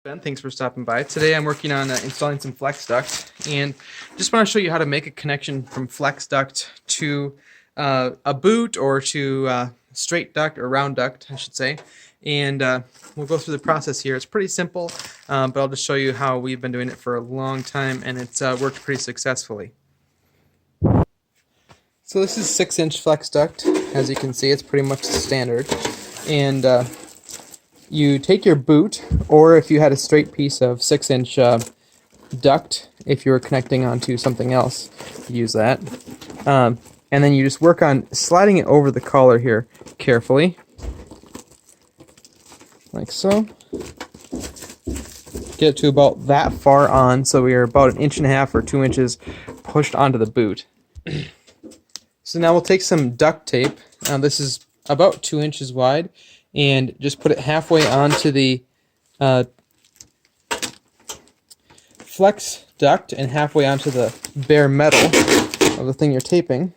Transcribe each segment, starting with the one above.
Ben, thanks for stopping by. Today I'm working on installing some flex duct, and just want to show you how to make a connection from flex duct to a boot or to straight duct or round duct, I should say. And we'll go through the process here. It's pretty simple, but I'll just show you how we've been doing it for a long time, and it's worked pretty successfully. So this is 6-inch flex duct. As you can see, it's pretty much standard. And you take your boot, or if you had a straight piece of 6-inch duct, if you were connecting onto something else, use that. And then you just work on sliding it over the collar here carefully, like so. Get it to about that far on, so we are about 1.5 inches or 2 inches pushed onto the boot. So now we'll take some duct tape. This is about 2 inches wide, and just put it halfway onto the flex duct and halfway onto the bare metal of the thing you're taping.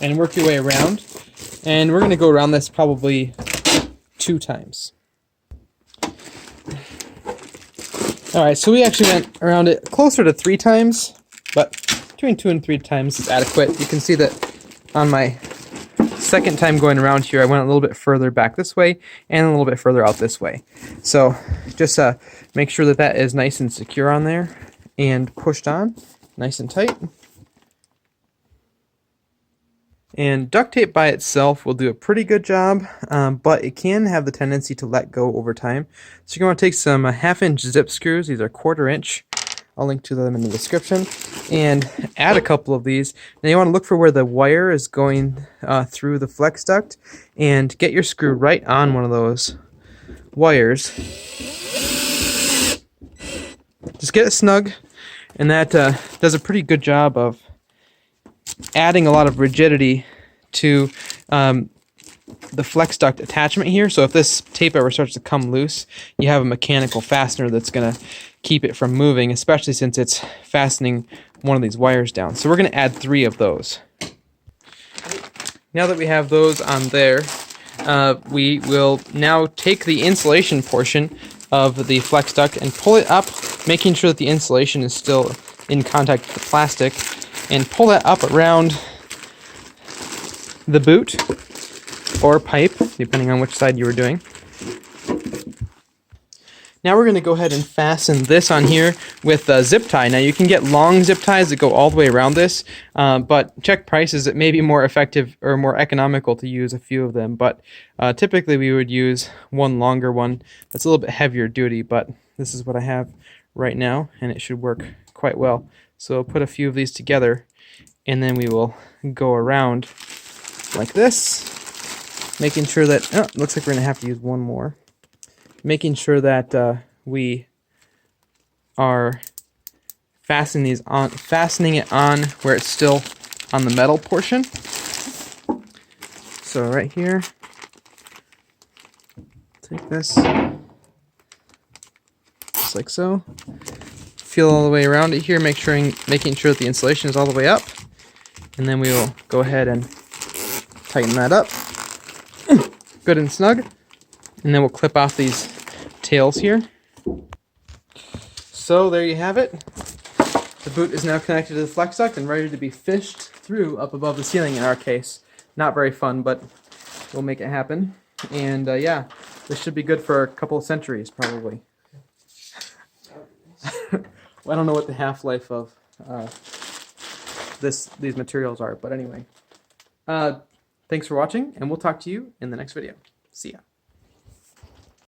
And work your way around. And we're going to go around this probably 2 times. Alright, so we actually went around it closer to 3 times, but between 2 and 3 times is adequate. You can see that on my second time going around here, I went a little bit further back this way and a little bit further out this way. So just make sure that that is nice and secure on there and pushed on nice and tight. And duct tape by itself will do a pretty good job, but it can have the tendency to let go over time. So you're going to take some 1/2-inch zip screws. These are 1/4 inch. I'll link to them in the description. And add a couple of these. Now you want to look for where the wire is going through the flex duct, and get your screw right on one of those wires. Just get it snug, and that does a pretty good job of adding a lot of rigidity to the flex duct attachment here. So if this tape ever starts to come loose, you have a mechanical fastener that's going to keep it from moving, especially since it's fastening one of these wires down. So we're going to add 3 of those. Now that we have those on there, we will now take the insulation portion of the flex duct and pull it up, making sure that the insulation is still in contact with the plastic, and pull that up around the boot or pipe, depending on which side you were doing. Now we're going to go ahead and fasten this on here with a zip tie. Now you can get long zip ties that go all the way around this, but check prices. It may be more effective or more economical to use a few of them, but typically we would use one longer one that's a little bit heavier duty, but this is what I have right now, and it should work quite well. So I'll put a few of these together, and then we will go around like this, making sure that, oh, looks like we're going to have to use one more. Making sure that we are fastening it on where it's still on the metal portion. So right here, take this, just like so. Feel all the way around it here, making sure that the insulation is all the way up, and then we will go ahead and tighten that up, good and snug, and then we'll clip off these tails here. So there you have it. The boot is now connected to the flex duct and ready to be fished through up above the ceiling in our case. Not very fun, but we'll make it happen. And yeah, this should be good for a couple of centuries probably. Well, I don't know what the half-life of these materials are, but anyway. Thanks for watching, and we'll talk to you in the next video. See ya.